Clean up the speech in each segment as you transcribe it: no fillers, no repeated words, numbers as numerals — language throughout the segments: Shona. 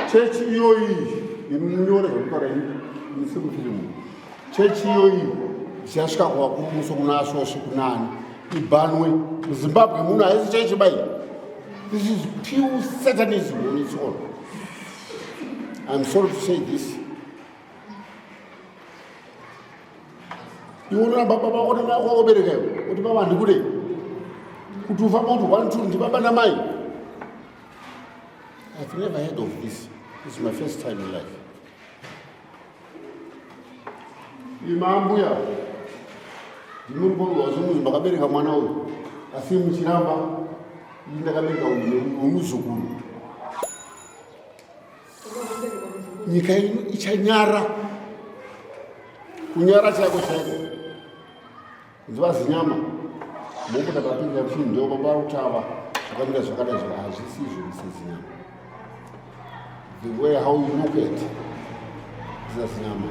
Church yoi, Church yoi, Shashka Wakumusona Shikunan, Ibanwe, Zimbabwe Muna is church by. This is pure Satanism on its own. I'm sorry to say this. You know Baba Vabereki, what Baba Nugure? Kutufa Mount 1, 2, and Baba Namai. I've never heard of this. This is my first time in life. Imambuya, Imambu was almost Vabereki Manao. I see Muchiramba, Yinagameka, Umuzuku. Nikai Ichanyara, Kunyara Chako, it was Yama. Most of the people have seen the Oba Chava, Ganda Sakada, as he sees Yama. The way how you look at this Yama.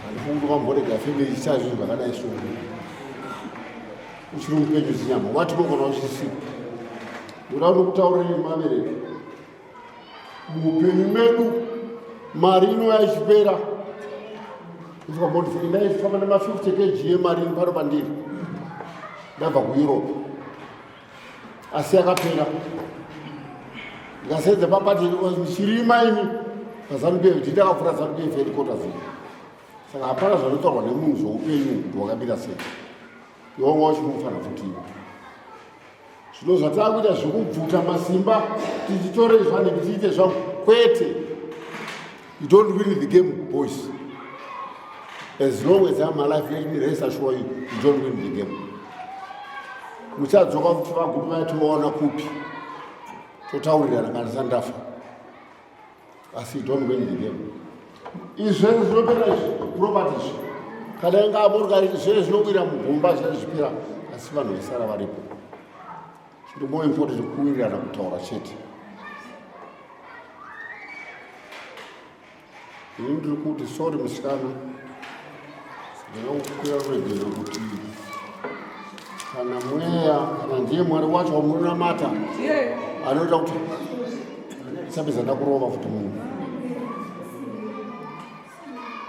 And who don't want to family charges, but I saw which room pages Yama. What to go on see? Without look tower in Vabereki. Mupenu Marino Ashbera. If I'm going to finish from number 50 kg Marine Parabandi. Never Europe. I say a pena. I said the papa was she remind me. Kazambe, did I for Kazambe for the Kotazi? So I pass a little on the moon, so pay you to a bit of say. You won't watch move for a footy. She knows that I would have Futa Simba, digital is one of the visitors of Kuti. You don't win the game, boys. As long as I'm alive, let me rest assured you don't win the game. Mucha joga kutoka guduma tuona kupi. Totawuri anakanza As you don't win the game. Israel is not properties. Kalenga Burga is no way to Mumbai Spira. As one is Saravaripo. The more important is Kuira and Torah shit. You need to put the sword in Miskana. You know, we are ready to go to you. Kana mwea, kana ndiye mwari wacho wamuna mata. Anoita kuti sabisa ndakurova kuti munhu.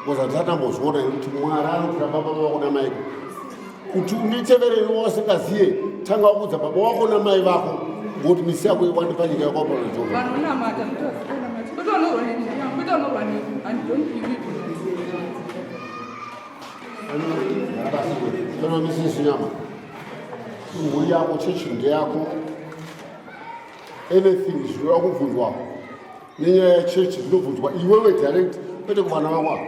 Ngoza tatambozviona kuti Mwari anokuita baba vako namai. Kuti unetevere wasingaziye, tanga wakudza baba wako namai vako, ngokuti misi yako iwande panyika yako pano nzvimbo. Vanhu unamata, and don't believe it. Kana Mrs. Nyama. Muli yako chechi ndeyako. Anything is wrong kuvunjwa. Ninya ya chechi zvinovunjwa iwewe direct kwete kuvana vako.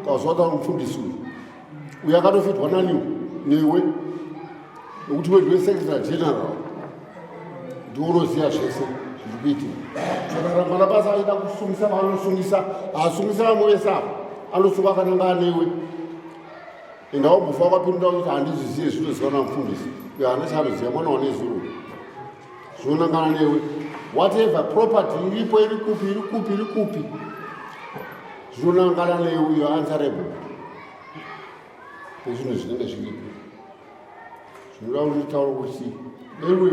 Kazwata mufundisi uyu. Uyakatofitwa nani newe. Nokuti wewe secretary general. Ndiunoziya zvese zvikuitika. Saka mwana basa aida kusungisa vanosungisa, asungisa vamuvesa anosunga kananga newe. Indawo mufa kwapinda kuti handizviziye zvinozikanwa mufundisi. Yana charuziya mwana wanezuro. Zvinongana newe. Whatever property iripo iri kupi. Zvinongana newe, you are answerable. Zvinhu zvinenge zviripo. Zvinoda kuti taura kuti ewe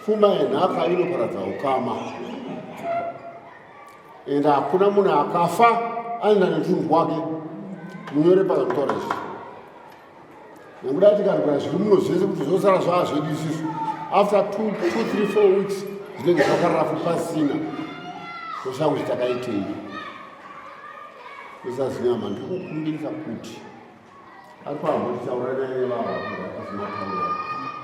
pfuma yenhaka inoparadza ukama. Ende hakuna munhu akafa aenda netunhu wake. Munyore pakataura izvi. Nekuda tikarikura zviri muno zvese kuti zvosara zvava zvedu isusu. After 2, 3, 4 weeks zvinenge zvakarara pasina. Zvoshava kuti takaitei. Usazinyama ndikukumbirisa kuti ari pambo tichaurana nevava vakasina taura.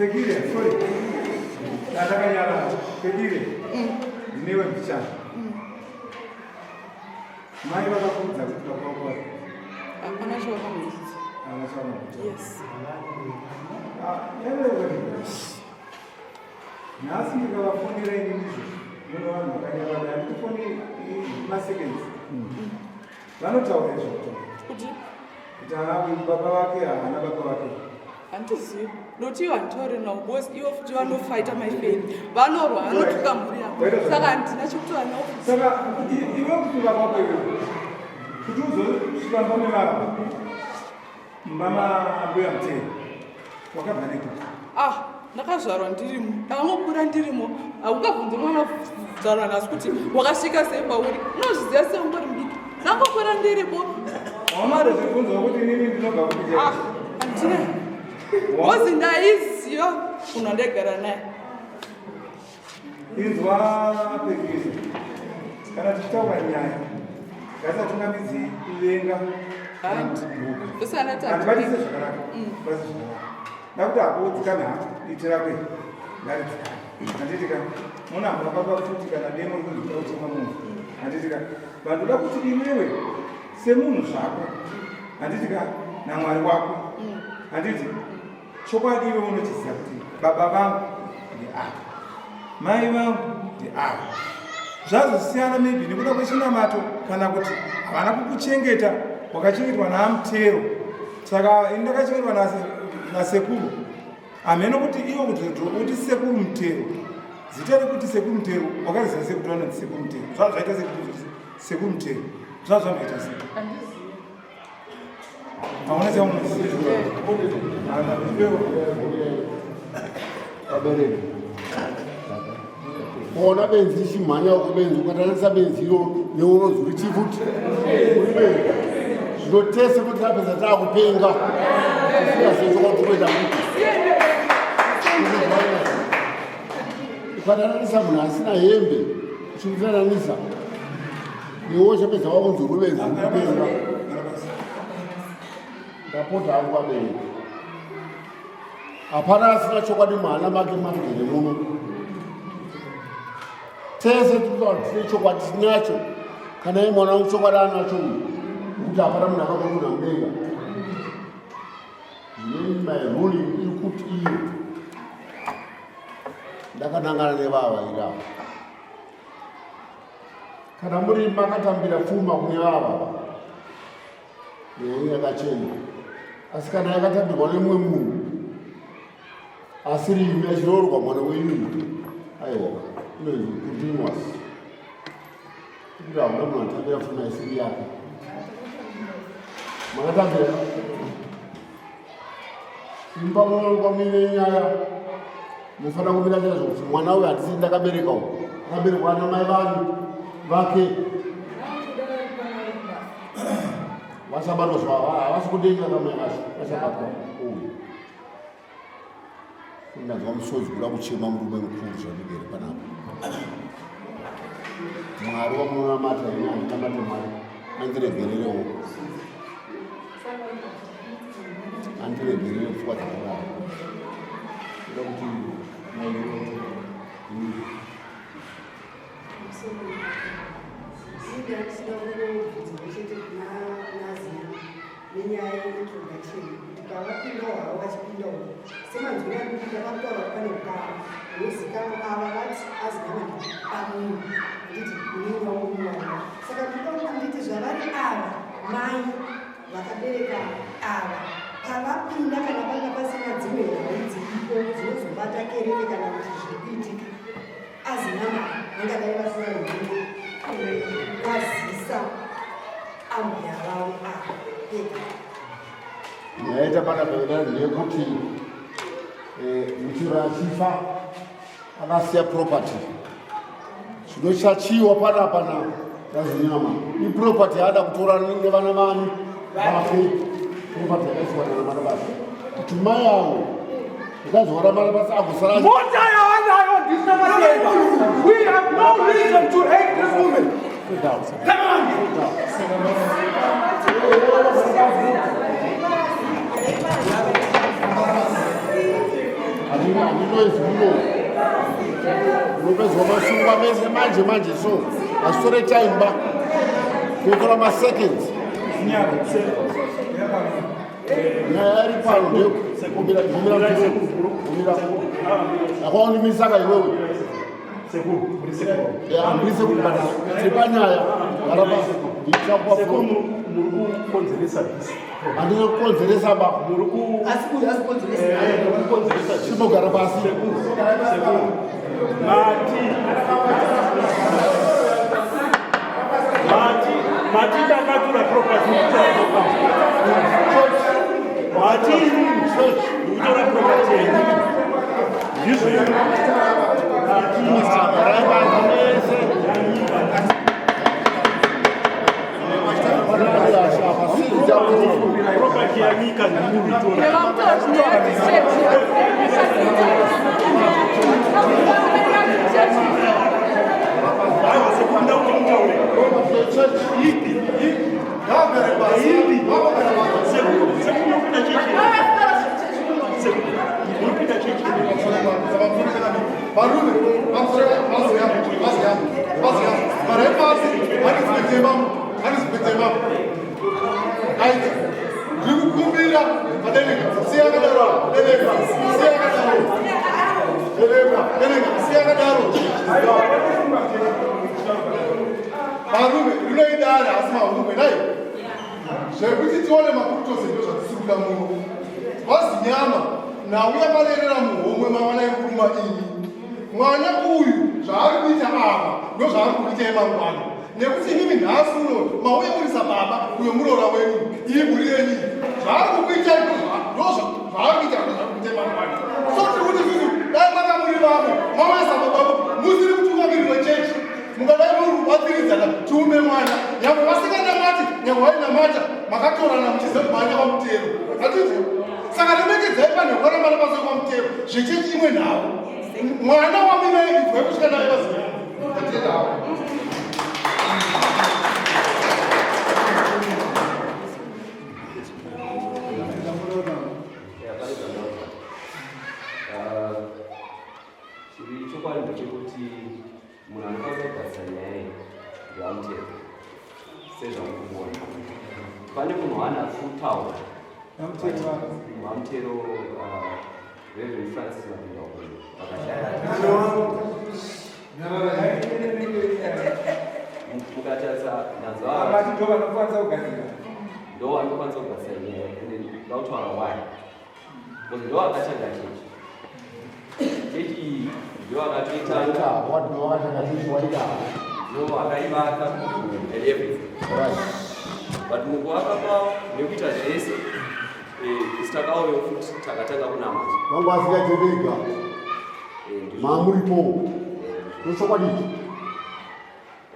Pekile, sorry. Nataka nyala. Pekile. Niwe mchana. Mai wakafunza kutoka kwa. Anashoka muziki. Anasoma. Yes. Nasi nikawafunira inizvo. Muno vanhu vakanyarara handifoni maseconds. Vanotaura izvo. Kuti baba vake haana baba vake. handizivi noti iwo handitori navo because ivo futi vanofaita my faith vanorwa vanotuka mhuri yavo saka handina chekutora navo. Saka iwe kutuka kwako iwe kuti uzosvika mbone vavo mama mbuya mutee wakabva nekuti ndakazvarwa ndirimo ndakangokura ndirimo haungabvunzi mwana kuzvarwa nhasi kuti wakasvika sei pauri unozviziva seungori mudiki ndangokura ndirimo. Wamare zvibvunzo kuti nini ndinobva kuti handina wozi ndaiziva kuno ndegara naye. Inzwa Pekile, kana tichitaura nyaya ngasatungamidzi kuvenga usanati batise zvakanaka nakuti hakuudzikana itira kwe ngaridzikana handitika muna mapapa futi kana demo rikunzvika kuchema munhu handitika vanhu da kuti iwewe semunhu zvako handitika namwari wako handiti chokwadi iwe unochiziva kuti baba vangu ndeava mai vangu ndeava zvazosiyana maybe nekuda kwechinamato kana kuti havana kukuchengeta wakachengetwa naamutero saka ini ndakachengetwa nasekuru hameno kuti iwo kuti sekuru mutero zita rekuti sekuru mutero wakaziva sekuti vanonzi sekuru mutero zvazvaita sekuru mutero zvazvanoita sei hauna chaunoziva Vabereki ona benzi chimhanya ukubenzi ukatarisa benzi iro neunozi kuti chifuti uri benzi zvinotese kuti rapedza taakupenga kusika sechokwatukuita ukatarisa munhu asina hembe uchikufananisa newo chapedza wakunzi uri benzi ukupenga ndapota hangu vabereki hapana asina chokwadi mwana make mafugere muno tese tine chokwadi tinacho kana iye mwana wangu chokwadi anacho kuti hapana munhu akakona mudenga inini my ruling iri kuti iyo ndakanangana nevava irava kana muri makatambira pfuma kune vava neyo yakachena asi kana yakatambirwa nemumwe munhu asiri imi achiroorwa mwana wenyu aiwa inonzi continuous kuti hauna munhu atambira pfuma isiri yake makatambira imba munowanikwa muine nyaya munofanira kumira chaizvo kuti mwana uyu handisi ndakabereka uyu akaberekwa namai vanhu vake vasabatwa zvavo havasi kudenga kamai vacho vasabatwa uyu kundanzwa musodzi kuda kuchema murume mukuru zvandibere panapa mwari wamunonamata ine handinamate mwari andiregererewo andiregerere pfungwa dzakarara kuda kuti nenyaya yeintroduction tikavapindawo havo vachipindawo semanzwira kuti ndakataura pane mukava unozikanwa ava vati azinamani pamunhu anditi uningaumwana saka ndinoda kunditi zvavari ava mai vakabereka ava pavapinda kana panga pasina dzimwe nhau dziripo dzinozobata kereke kana kuti zvikuitika azinamani vangadai vasina runyungu kwazisa ambuya vavo ava yaita panapera ndeyekuti muchiro achifa akasiya property zvinochachiwa panapana nazinyama iproperty yaada kutora nevana vani vake property yakaisiwana namana basa kuti mai avo ikazora mana basa agosara mota yaanayo ndisina matenga. We have no reason to hate this woman. Come on. unopedzwa masungwa mese manje so asitore time ba kutora maseconds nyaya iri pano ndekumira akaondimisaka iwewe ambise kuti bata tripanyaya araba handina kukonzeresa ba chimogara pasi Mati ndakatora property Mati utora property property yanika Varume, unoidara asi mahume nai. Zvekuti tione makutosi ndozvatisikuda muno. Vazi nyama, nauya marerera muhomwe mawana yekuruma ini. Mwana uyu zvaari kuita apa ndozvaari kuita emangwana. Nekuti inimi nhasi uno mauya murisa baba uyo muroora wenyu. Iyi mhuri yenyu. Zvaari kukuita ndozvaari kuita emangwana. So tiri kuti isusu dai makamuri vamwe mawesa baba musiri kutungamirwa chechi. Mungadai murubatsiridzana tiume mwana nyamwe vasinganamati nyamwe vainamata makatorana muchizobhanya kwamutero atizvo saka remekedzai panhekwana mana pasoi kwamutero zvechechi imwe nhau mwana wamina idzwai kusvika naye vazinyama atendao chokwadi ndechekuti munhu anokwanisa kugarisana nyaya yevamutero sezvamukuona pane munhu waana kutaura vamutero Reverend Francis mukatarisa ndo vanokwanisa kugarisana nyaya ende ndautaura why because ndo akatanga chechi chechi ndo akatoitanga ndo akaivaka and everything but mukuvaka kwavo nekuita zvese isitakauyo futi takatanga kunamata vangu vasikatevega mamuripo nochokwadii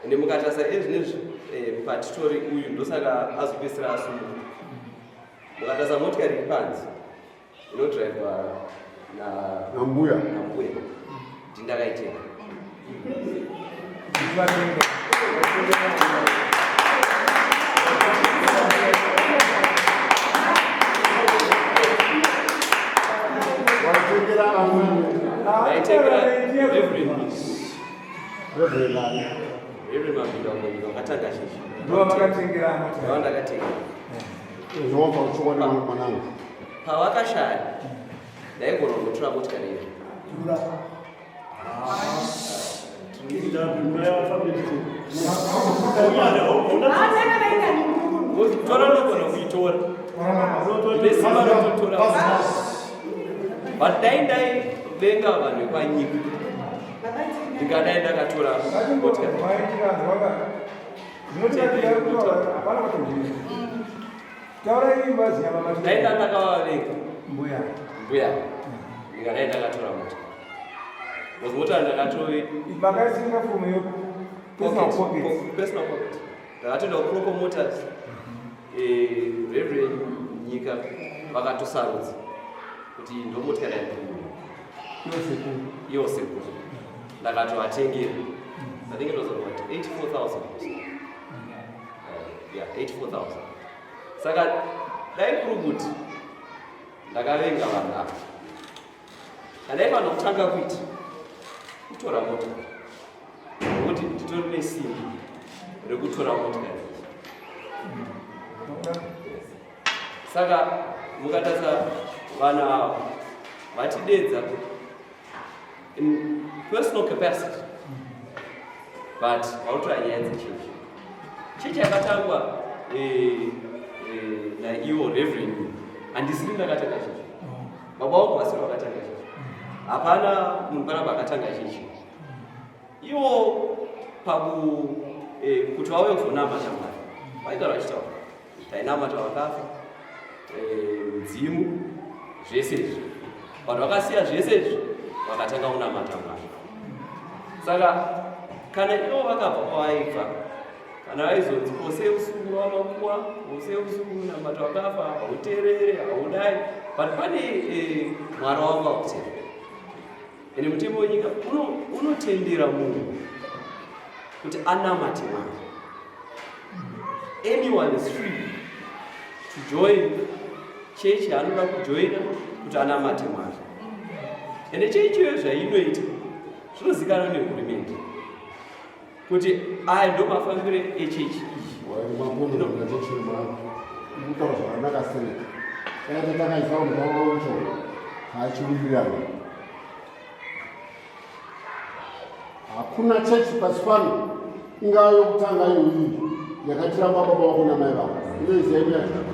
ende mukatarisa ezvinezvi patitori uyu ndosaka azopedzisira asungwa mukatarisa motikari iri panzi inodhiraivwa nambuya ndindakaitenga akatanga shishi ndovandakatenga pavakashaya ndaigona kutora motikari iyo tora nogona kuitora nesimba rototora but dai ndaivenga vanhu vekanyika ndingadai ndakatora motikari dai ndandakavavenga mbuya ndingadai ndakatora motikari mota ndakatoi personal pocket ndakatoenda kuproko motors Reverend nyika vakatosarudza kuti ndo motikari iyo sekuru ndakatovatengera I think it was about 84,000 yeah 84,000 saka dai kuri kuti ndakavenga vanhu ava kana ifanira kutanga kuita kutora mota nokuti nditori nesimba rekutora motikari. Saka mukatarisa vana ava vatidedza in personal capacity, but vautora nyaya dzechechi. Chechi yakatangwa naivo reverend, handisiri ndakatanga chechi, baba vangu vasiri vakatanga chechi, hapana munhu panapa akatanga chechi. Ivo kuti vauye kuzonamata Mwari vaigara vachitaura tainamata vakafa, mudzimu, zvese izvi. Vanhu vakasiya zvese izvi vakatanga kunamata Mwari. Saka kana ivo vakabva kwavaibva, kana vaizonzi ose usungu wamakuwa, ose usungu namata vakafa, hauteerere, haudai, but pane Mwari wavo vakuteerera. Ende mutemo wenyika unotendera munhu kuti anamate Mwari. Anyone is free to join church yaanoda kujoina kuti anamate Mwari. Ende chechiyo zvainoita zvinozikanwa nehurumende kuti aya ndo mafambiro echechi iyi. Kutaura zvakanaka sei. Kana takaisa mutauro wacho hachiwirirana. Hakuna chechi pasi pano ingava yokutanga iyoyi yakatiramba baba vako namai vako. Inoiziva imi yacho.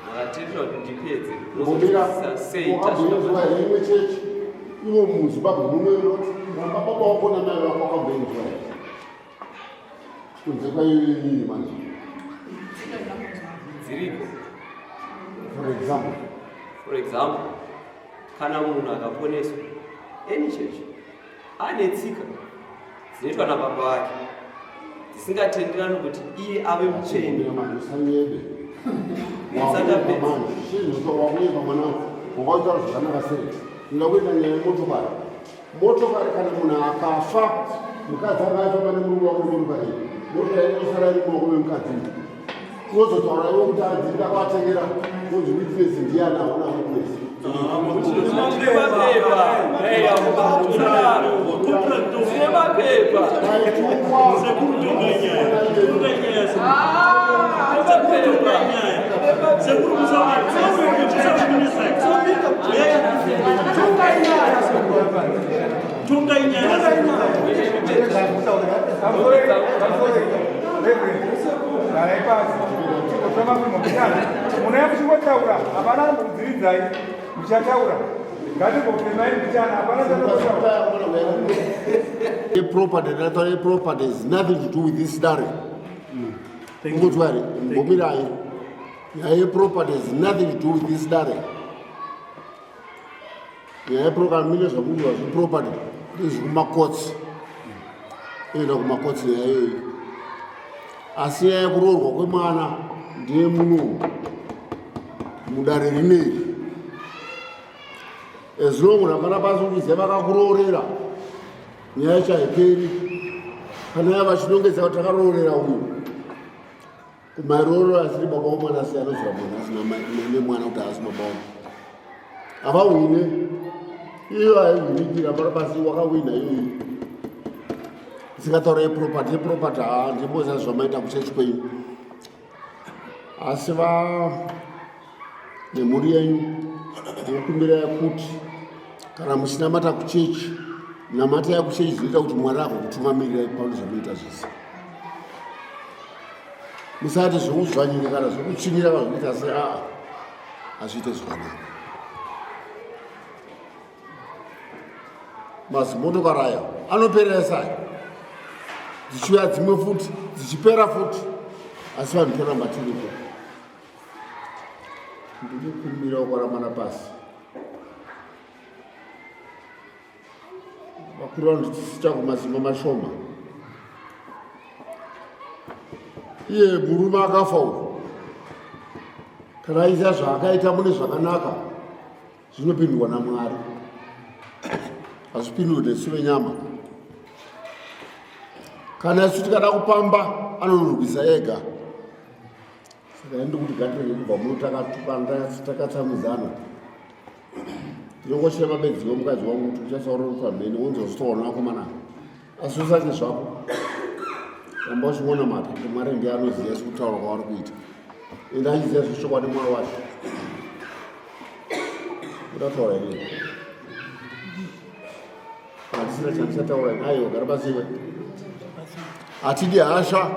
Makatendera kuti ndipedze Mumira wakabhuirwa here imwe chechi ivo muZimbabwe muno inoti ramba baba vako namai vako wakabhuirwa here. Kunze kwaiyoyi manje. dziriko. For example, kana munhu akaponeswa any church ane tsika dzinoitwa nababa vake dzisingatenderani kuti iye ave mutsvene. Wakautaura zvakanaka sei. Ndakuita nyaya yemotokari. Motokari kana munhu akafa, mukadzi akafa pane murume wako nemotokari, motokari inosara iri mumaoko memukadzi. Unozotaura iwe kuti adzinda kwatengera kunzi witness ndiana hauna witness. Property has nothing to do with this story. Property has nothing to do with this story. Property is kumakotsi. Enda kumakotsi yayo. Asiya kurorwa kwemwana ndiye munhu mudare rineri. As long as vana vazungudzira vakakurorera nyaya chaiperi. Kana yava chinongedza kuti takarorera uyu kumaroro asiri baba womwana asi anozva munhu asina nemwana kuti haasi baba womwana avahwine iyo aihinikira parapasi wakawina iyoyi. Sikataura yeproperty handimboziva zvamaita kuchechi kwenyu, asi nemhuri yenyu ndinokumbira kuti kana muchinamata kuchechi, namatai kuchechi zvinoita kuti Mwari agokutumamirirai pauno zvamuita zvese. Musati zvokuzvanyirikana zvokuchinyira vazvinoita asi hazviite zvakanaka. Mazimotokari aya anoperera sai dzichiuya dzimwe futi dzichipera futi, asi vanhu toramba tiripo. Ndinokumbira kuramana pasi vakuru vanotisicha kumazimba mashoma. Iye murume akafa uyu kana aisa zvaakaita mune zvakanaka zvinopindwa naMwari, hazvipindwe nesu venyama. Kana isu tikada kupamba anonurwisa ega. Saka ndiri kuti gatirei kubva muno takatsamuzana ndinongoshira mabedzi womukadzi wangu kuti uchasaura pamhene unzozvitoona akomana asi usati zvako ramba uchiona mata kuti mwari ndiye anoziva sekutaura kwavari kuita ende achiziva zvechokwadi mwari wacho udataura ine handisina chandichataura nayo gara pasiwe hatidi hasha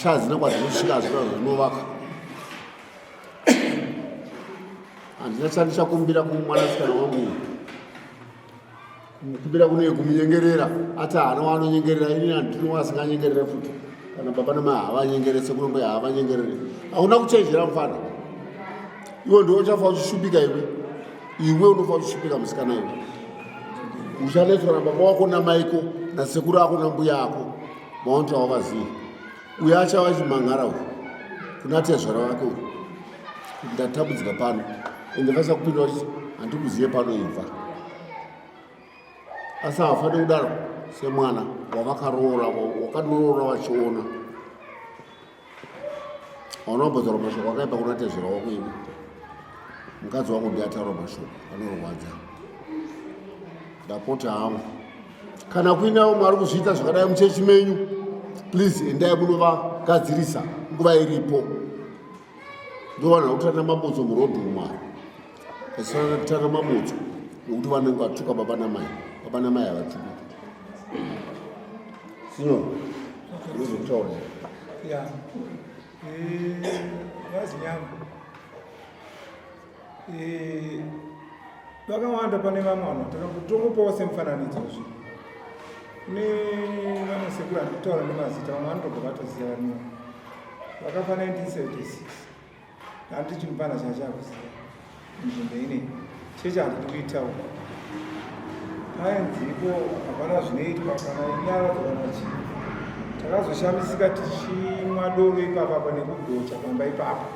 hazina kwadzinosvika hazvina zvinovaka handina chandichakumbira kumwanasikana wangu kumbira kune kumunyengerera ati hana waanonyengerera ini handino asinganyengerere futi kana baba namai havanyengerese kunonge havanyengerere hauna kuchenjera mufana iwe ndiwe uchafa uchishupika iwe unofa uchishupika musikana iwe uchanetswa nababa wako namaiko nasekuru ako nambuya ako maonti awavazivi uye achava chimangara uyu kuna tezvara wake uyu kuti ndatabudzika pano ende vasa kupinda kuti handikuzive pano ibva asi havafaniri kudaro semwana wavakaroora wakadoroora vachiona hauna kumbozora mashoko akaipa kuna tezvara wako iwe mukadzi wangu ndiataura mashoko anorwadza ndapota hangu kana kuinawo mwari kuzviita zvakadai muchechi menyu please endai munovagadzirisa nguva iripo ndovanha kutana mabutso murodhi umwari asina kutana mabutso nokuti vanenge vatuka baba namai havatuka sino ndozokutaura vazinyama vakawanda pane vamwe vanhu takatongopawo semufananidzo zvi kune vamwe sekuru handikutaura nemazita vamwe vanotobva vatoziva vaniwo vakafa 1976 handiti chimupana chachakuziva nzvimbo inei chechi handiti kuitaura ainzipo hapana zvinoitwa kana inyara kana chii takazoshamisika tichimwa doro ipapapa nekugocha pamba ipapa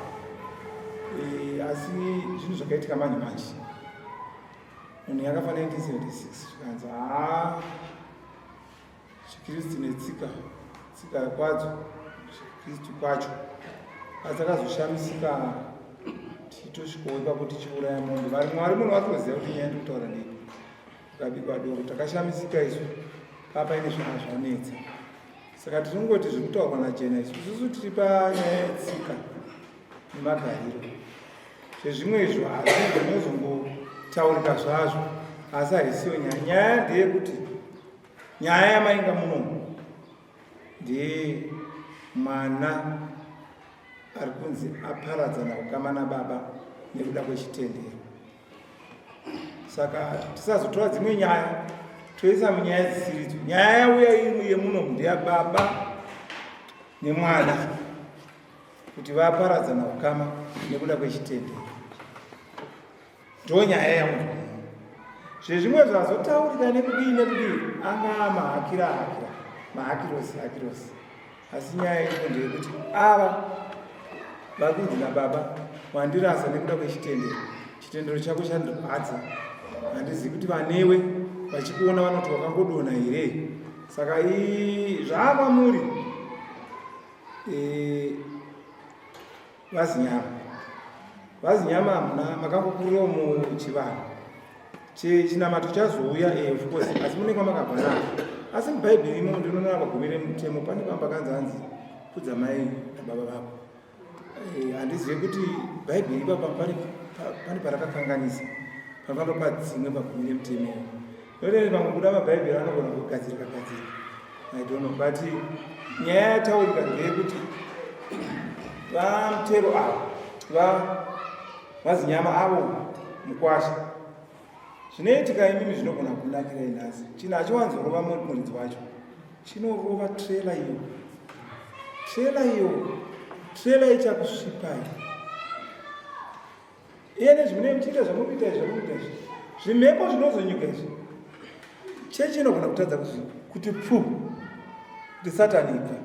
asi zvinhu zvakaitika manje manje munhu yakafa 1976 zvikanzi chikristu netsika kwadzo chikristu kwacho asi akazoshamisika tichitosvikawo ipapo tichiuraya mombe vari mwari munhu vatinoziva kuti nyaya ndikutaura nei ukabikwa doro takashamisika isu papa ine zvana zvanetsa saka tinongoti zviri kutaurwa najena isusu tiri panyaya yetsika nemagariro zvezvimwe izvo hazvi zvinozongotaurika zvazvo asi haisiyo nyaya ndeyekuti nyaya yamainga munomu ndeye mwana ari kunzi aparadzana ukama nababa nekuda kwechitendero saka tisazotora dzimwe nyaya toisa munyaya dzisiridzo nyaya yauya yemunomu ndeyababa nemwana kuti vaparadzana ukama nekuda kwechitendero ndo nyaya yamunhu zvezvimwe zvazotaurika nekudii anga mahakirosi asi nyaya iripo ndeyekuti ava vakunzi nababa wandirasa nekuda kwechitendero chitendero chako chandirwadza handizivi kuti vanewe vachikuona vanoti wakangodona here saka zvavamuri vazinyama hamuna makangokurirawo muchivanhu chinamato chazouya of course asi munenge makabva nazvo asi mubhaibheri imo ndinoona vagumire mutemo pane pamba kanzanzi kudza mai nababa vako handizive kuti bhaibheri ipapa pane parakakanganisa panofanira kupa dzimwe pagumire mutemo noteni pamwe kuda mabhaibheri anogona kugadzirika I don't know, but nyaya yataurika ndeyekuti vamutero avo vazinyama avo mukwasha zvinoitika imimi zvinogona kunakira inhasi chinhu hachiwanzorova muridzi wacho chinorova trela ichakusvipai iye nezvimune muchiita zvamukuita zvimhepo zvinozonyuka izvi chechi inogona kutadza kuti kuti satani ibva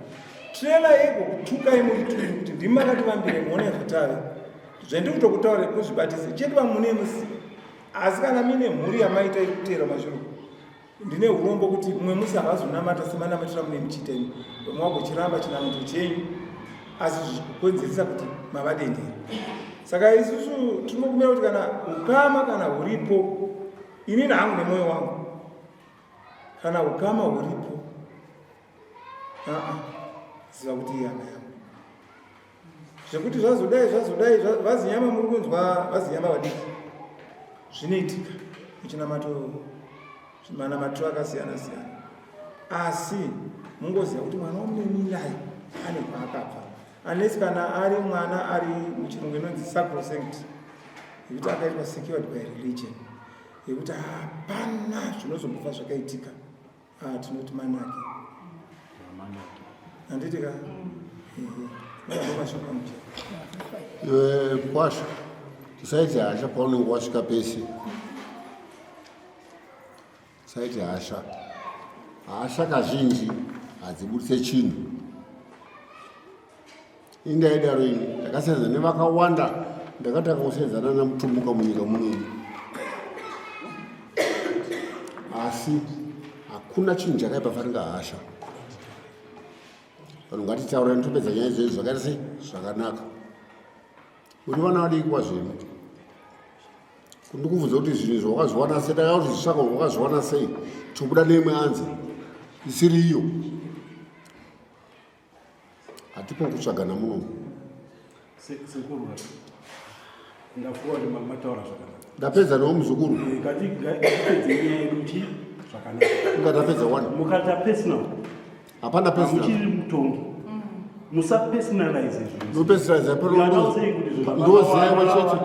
trela yego kutukai murituri kuti ndimi makativambire muone zvotave zvendiri kutokutaura kuzvibatisa chete pamune musi asi kana mine mhuri yamaita ikutera mashuru ndine urombo kuti mumwe musi havazonamata semanamatira mune muchiita imi mwagochiramba chinamato chenyu asi zvichikonzeresa kuti mavadendera Saka isusu tinokumira kuti kana ukama kana huripo, inini hangu nemoyo wangu, kana ukama huripo, ziva kuti hama yangu. Zvekuti zvazodai vazinyama muri kunzwa vazinyama vadiki zvinoitika muchinamato manamato akasiyana siyana, asi mungoziva kuti mwana wamunemilai ane kwaakabva, unless kana ari mwana ari muchirungu inonzi sacrosanct, yekuti akaitwa secured by religion, yekuti hapana zvinozobva zvakaitika, tinoti manake handitika kwasha tisaiti hasha paunenge wasvika pese, tisaiti hasha kazhinji hadzibudise chinhu. Indaidaro ini ndakasenzana nevakawanda, ndakatanga kusenzana namutumbuka munyika munomu, asi hakuna chinhu chakaipa faringa hasha. Vanhu ngatitaurani topedza nyaya idzodzo zvakaita sei zvakanaka. Kuti vana vadiki kwazvino kundikubvunza kuti zvinhu zvawakazviwana sei, ndakati zvitsvaka wakazviwana sei, tobuda neimwe anzi isiri iyo. Hatipo kutsvagana munomu. Sekuru ndafuwa kuti mataura zvakanaka. Ndapedza newo muzukuru. Ngatipedze nyaya yedu ti zvakanaka. Ngatapedza one. Mukata personal. Hapana personal. Muchiri mutongi. Musa personalize zvinhu. No personalize pero ndoziya iwe chete.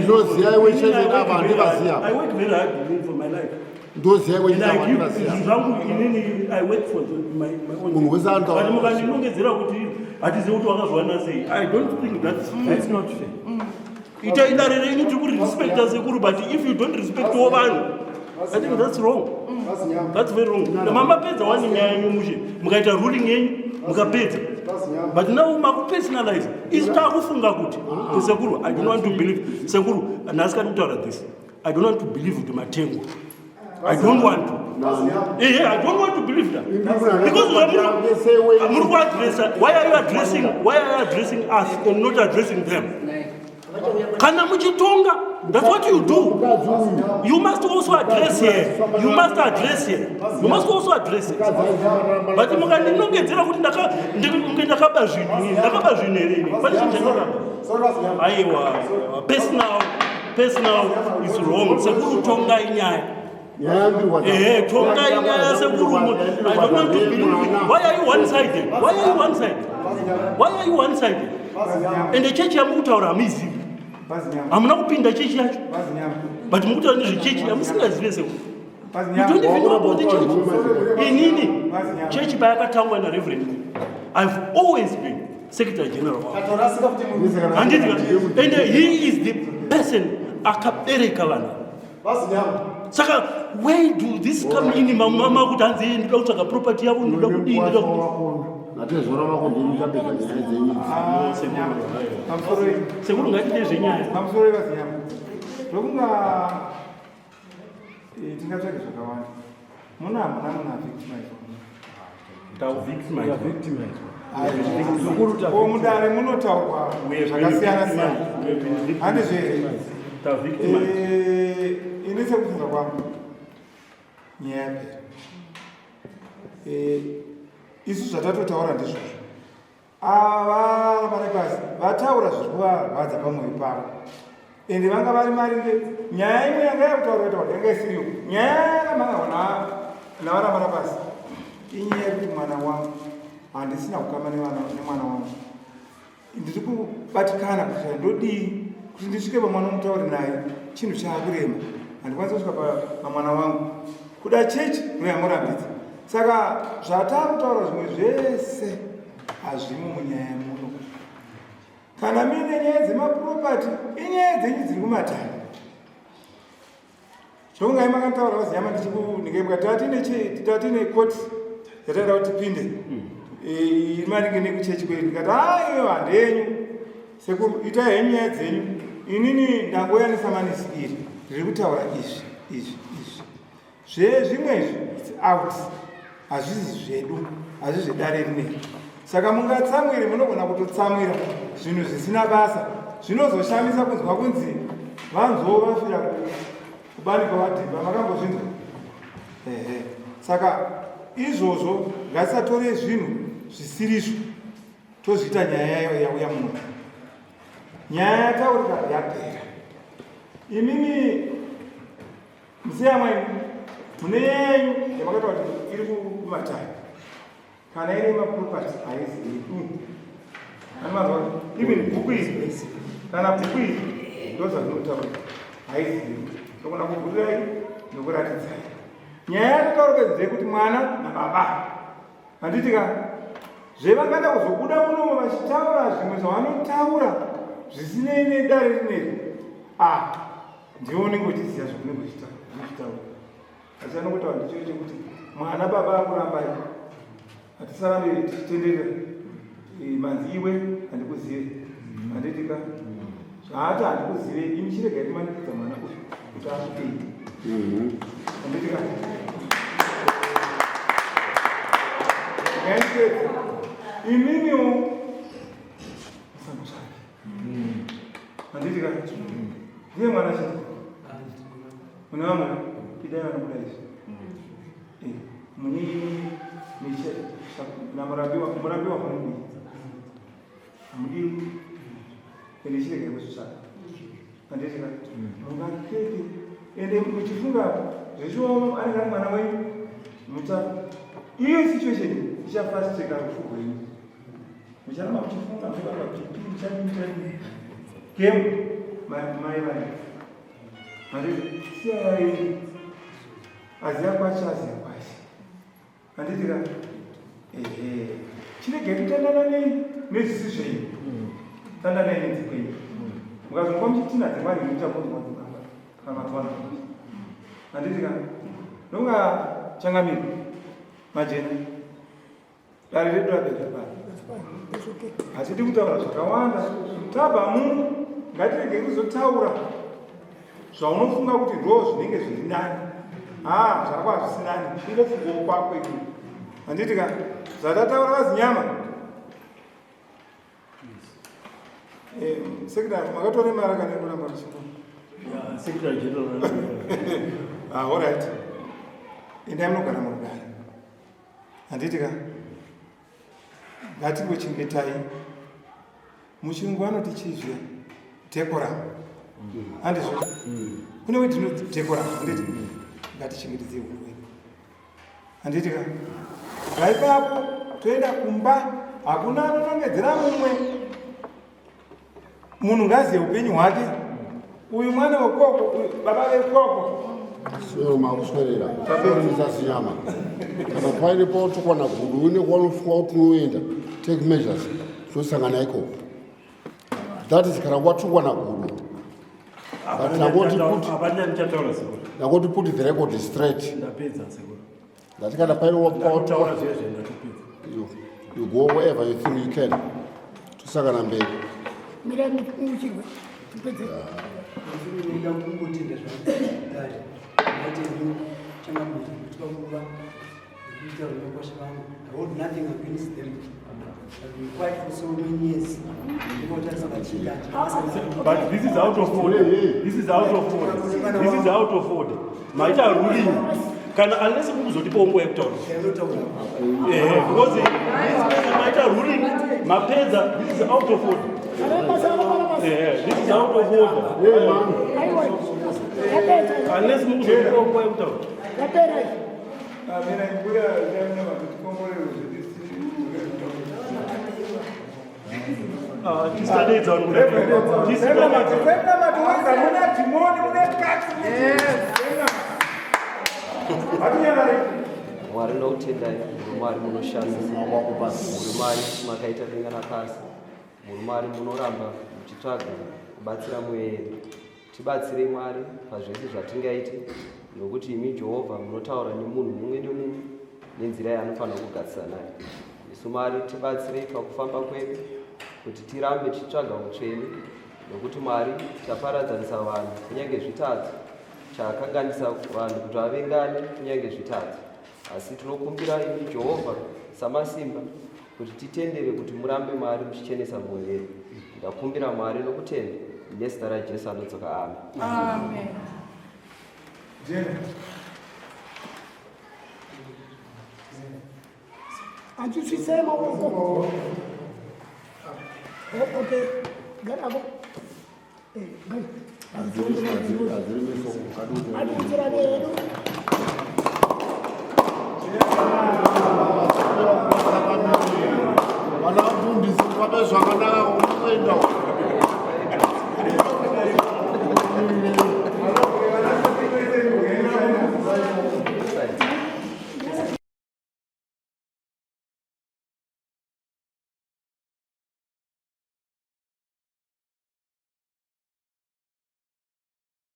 Ndoziya iwe chete aba ndivaziya. I work very hard for my life. Ndoziya iwe chete aba ndivaziya. Zvangu inini I work for my own. Munhu wese anta. But mukandinongedzera kuti hatizivi kuti wakazviwana sei. I don't think that's not fair. Ita idarere ini tiri kurespecta sekuru, but if you don't respect vanhu, I think that's wrong. That's very wrong. Mamapedza wani nyaya yenyu mushe, mukaita ruling yenyu, mukapedza. But now makupersonalize. Isita kufunga kuti sekuru, I don't want to believe. Sekuru, naska kutaura this. I don't want to believe kuti matengo. I don't want to. I don't want to believe that. Because why are you addressing us and not addressing them? Kana muchitonga, that's what you do. You must also address here. You must also address it. But mukandinongedzera kuti ndakaba zvinhu here. Pane chinhu aiwa personal is wrong. Sekuru tonga inyaya. Tonga inyaya sekuru. I don't want to believe it. Why are you one-sided? And the church yamukutaura hamizivi. Hamuna kupinda chechi yacho. But mukutaura nezvechechi hamusingazive sekuru. You don't even know about the church. Inini church payakatangwa naReverend, I've always been Secretary General. And he is the person akabereka vana. Saka, where do this come in? Mama kuti hanzi ndinoda kutsvaga property yavo, ndinoda kudii, ndinoda kudii. Sekuru ngatiite zvenyaya. Pamusoro vazinyama. Zvokunga tingatsvake zvakawanda. Muna victimized. Mundare munotaurwa zvakasiyana siyana. Handizve ini sekufunga kwangu nyaya yapera. Isu zvatatotaura ndizvozvo. Ava vari pasi vataura zviri kuvarwadza pamwoyo pavo, ende vanga vari maringe nyaya imwe yanga yakutaura kuti yanga isiriyo. Nyaya yakamanga navana vari pasi inyaya yekuti mwana wangu handisina kukama nemwana wangu, ndiri kubatikana kuti ndodii kuti ndisvike pamwana mutauri naye chinhu chaakurema, handikwanisi kusvika pamwana wangu. Kuda chechi noyamurambidza. Saka zvatakutaura zvimwe zvese hazvimo munyaya muno. Kana mine nyaya dzemapropati inyaya dzenyu dziri kumatani. Zvongai makataura vazinyama ndichikunike tatine koti yataida kuti tipinde maringe nekuchechi kwedu. Ndikati iyo handenyu sekuru, itai henyu nyaya dzenyu, inini ndangoyanisa manisikiri, ndiri kutaura izvi zvezvimwezvi out, hazvisi zvedu, hazvisi zvedare rineri. Saka mungatsamwire, munogona kutotsamwira zvinhu zvisina basa, zvinozoshamisa kunzwa kunzi vanzoo vafira kubani kwavadhimba. Makambozvinzwa? Saka izvozvo ngatisatore zvinhu zvisirizvo tozviita nyaya yayo yauya muno. Nyaya yataurika yapera. Imimi musiyamwe mune yenyu yamakataura kuti iri kumataya kana ine mapropati haizivi animazwa even bhuku iri kana bhuku iri ndozvazvinotaura haizivi tokona kubhurirai nokuratidzai. Nyaya yatataura ndeyekuti mwana nababa handitika zvevangada kuzobuda munomo vachitaura zvimwe zvavanotaura zvisinei nedare rineri ndione ngochiziva zvakunenge uchitaura. Asi anotaura ndicho chekuti mwana baba akurambai hatisarambe tichitenderera manzi iwe handikuzive handitika zvaati handikuzive imi chirega rimanikidza mwana uyu kuti asvikeiti handitika ngaitedza imimiwo musamutsvake handitika ndiye mwana chii mune vamwe idai vanobuda izvi murambiwa munodii hamudii ende chirega yekutsvaka handitika mungaketi ende muchifunga zvechiwo anenge ari mwana wenyu iyo situation ichafasiteka rufu rwenyu mucharamba muchifunga muchivarwa kuti muchadii gemu mai vai handiti siyai aziya kwacho aziya kwacho handitika chirege kutandana nezvisi zvenyu tandanai nedzikwenyu mukazonga muchitina dzemwari muchakonzwaaaaaaa handitika nonga changamiro majena dare redu rabekapa hatidi kutaura zvakawanda tabva muno ngatirege kuzotaura zvaunofunga kuti ndo zvinenge zviri nani zvako hazvisi nani ingofungawo kwako ikuu handitika zvatataura vazinyama sekretary makatore mari kana kuramba ruchingo secretary general alright endai munogara murugare handitika ngatingochengetai muchirungu vanoti chizve decorum handizvo kune wedino decorum handiti ngatichengetedzei hunhu wedu handitika ngaipapo toenda kumba hakuna anonongedzera mumwe munhu ngaziye upenyu hwake uyu mwana wekoko uyu baba vekoko sio makuswerera taberisa sinyama kana paine pautokwana gudu une kwanofunga kuti unoenda take measures tosangana ikoko that is kana kwatukwana gudu nangoti put the record straight ngati kana paine wapautaura you go wherever you think you can tosangana mberi I hold nothing against them. I've been quiet for so many years. But this is out of order. This is out of order. This is out of order. Maita ruling. Unless you go to the home because Maita ruling, Mapeza, this is out of order. This is out of order. Unless you go to the home Mwari nokutendai Mwari munoshanda Mwari makaita denga napasi Mwari munoramba muchitsvaga kubatsira mweya tibatsirei Mwari pazvese zvatingaite nokuti imi Jehovha munotaura nemunhu mumwe nemumwe nenzira yaanofanira kugatsira nayo. Isu Mwari tibatsirei pakufamba kwedu kuti tirambe tichitsvaga utsvene nokuti Mwari taparadzanisa vanhu kunyange zvitatu chakanganisa vanhu kuti vavengane kunyange zvitatu. Asi tinokumbira imi Jehovha samasimba kuti titendere kuti murambe Mwari muchichenesa mwoyo yedu ndakumbira Mwari nokutenda nezita raJesu anodzoka. Amen. Amen. Antisema huko. Okay. Gana Vana vafundisi vabe zvakanaka kuenda